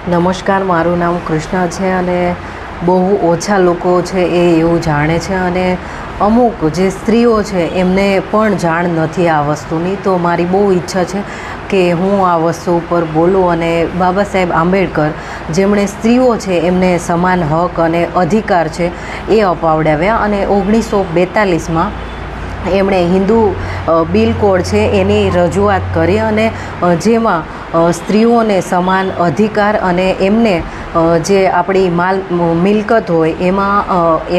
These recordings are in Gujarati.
નમસ્કાર, મારું નામ કૃષ્ણા છે અને બહુ ઓછા લોકો છે એ એવું જાણે છે અને અમુક જે સ્ત્રીઓ છે એમને પણ જાણ નથી આ વસ્તુની. તો મારી બહુ ઈચ્છા છે કે હું આ વસ્તુ ઉપર બોલું અને બાબા સાહેબ આંબેડકર જેમણે સ્ત્રીઓ છે એમને સમાન હક અને અધિકાર છે એ અપાવડાવ્યા અને 1942માં એમણે હિન્દુ બિલ કોડ છે એની રજૂઆત કરી અને જેમાં સ્ત્રીઓને સમાન અધિકાર અને એમને જે આપણી મિલકત હોય એમાં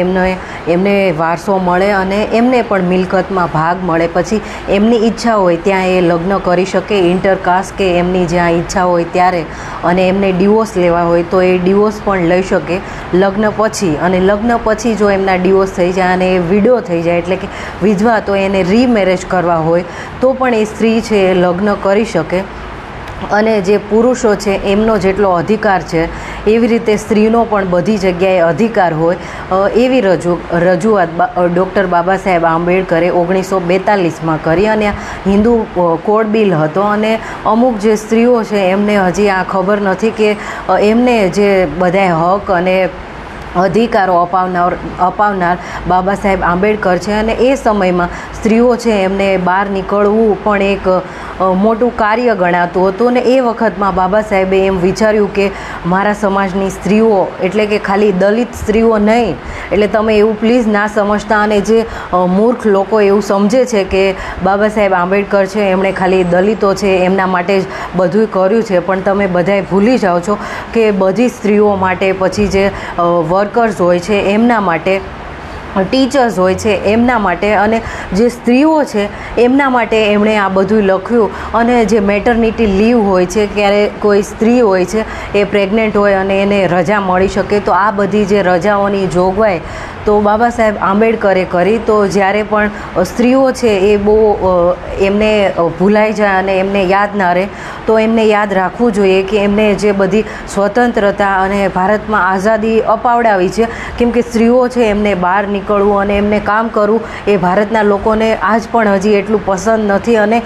એમને વારસો મળે અને એમને પણ મિલકતમાં ભાગ મળે. પછી એમની ઈચ્છા હોય ત્યાં એ લગ્ન કરી શકે, ઇન્ટરકાસ્ટ કે એમની જ્યાં ઈચ્છા હોય ત્યારે, અને એમને ડિવોર્સ લેવા હોય તો એ ડિવોર્સ પણ લઈ શકે લગ્ન પછી. અને લગ્ન પછી જો એમના ડિવોર્સ થઈ જાય અને એ વિડો થઈ જાય એટલે કે વિધવા, તો એને રીમેરેજ કરવા હોય તો પણ એ સ્ત્રી છે એ લગ્ન કરી શકે. અને જે પુરુષો છે એમનો જેટલો અધિકાર છે એવી રીતે સ્ત્રીનો પણ બધી જગ્યાએ અધિકાર હોય એવી રજૂઆત ડૉક્ટર બાબા સાહેબ આંબેડકરે 1942માં કરી. અને હિન્દુ કોડ બિલ હતો અને અમુક જે સ્ત્રીઓ છે એમને હજી આ ખબર નથી કે એમને જે બધાય હક અને અધિકારો અપાવનાર બાબા સાહેબ આંબેડકર છે. અને એ સમયમાં સ્ત્રીઓ છે એમને બહાર નીકળવું પણ એક મોટું કાર્ય ગણાતું હતું. ને એ વખતમાં બાબા સાહેબે એમ વિચાર્યું કે મારા સમાજની સ્ત્રીઓ એટલે કે ખાલી દલિત સ્ત્રીઓ નહીં, એટલે તમે એવું પ્લીઝ ના સમજતા. અને જે મૂર્ખ લોકો એવું સમજે છે કે બાબા સાહેબ આંબેડકર છે એમણે ખાલી દલિતો છે એમના માટે જ બધું કર્યું છે, પણ તમે બધાય ભૂલી જાઓ છો કે બધી સ્ત્રીઓ માટે, પછી જે વર્કર્સ હોય છે એમના માટે, ટીચર્સ હોય છે એમના માટે, અને જે સ્ત્રીઓ છે એમના માટે એમણે આ બધું લખ્યું. અને જે મેટર્નિટી લીવ હોય છે, ક્યારે કોઈ સ્ત્રી હોય છે એ પ્રેગ્નન્ટ હોય અને એને રજા મળી શકે, તો આ બધી જે રજાઓની જોગવાઈ તો બાબા સાહેબ આંબેડકરે કરી. તો જ્યારે પણ સ્ત્રીઓ છે એ બહુ એમને ભૂલાઈ જાય અને એમને યાદ ના રહે, તો એમને યાદ રાખવું જોઈએ કે એમને જે બધી સ્વતંત્રતા અને ભારતમાં આઝાદી અપાવડાવી છે. કેમ કે સ્ત્રીઓ છે એમને બહાર નીકળવું અને એમને કામ કરવું એ ભારતના લોકોને આજ પણ હજી એટલું પસંદ નથી. અને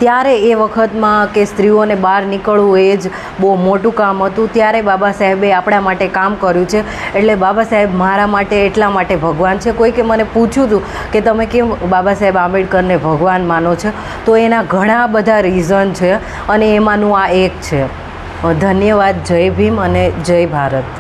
ત્યારે એ વખતમાં કે સ્ત્રીઓને બહાર નીકળવું એ જ બહુ મોટું કામ હતું. ત્યારે બાબા સાહેબે આપણા માટે કામ કર્યું છે. એટલે બાબા સાહેબ મારા માટે એટલા માટે ભગવાન છે. કોઈકે મને પૂછ્યું હતું કે તમે કેમ બાબા સાહેબ આંબેડકરને ભગવાન માનો છો, તો એના ઘણા બધા રીઝન છે અને એમાંનું આ એક છે. ધન્યવાદ. જય ભીમ અને જય ભારત.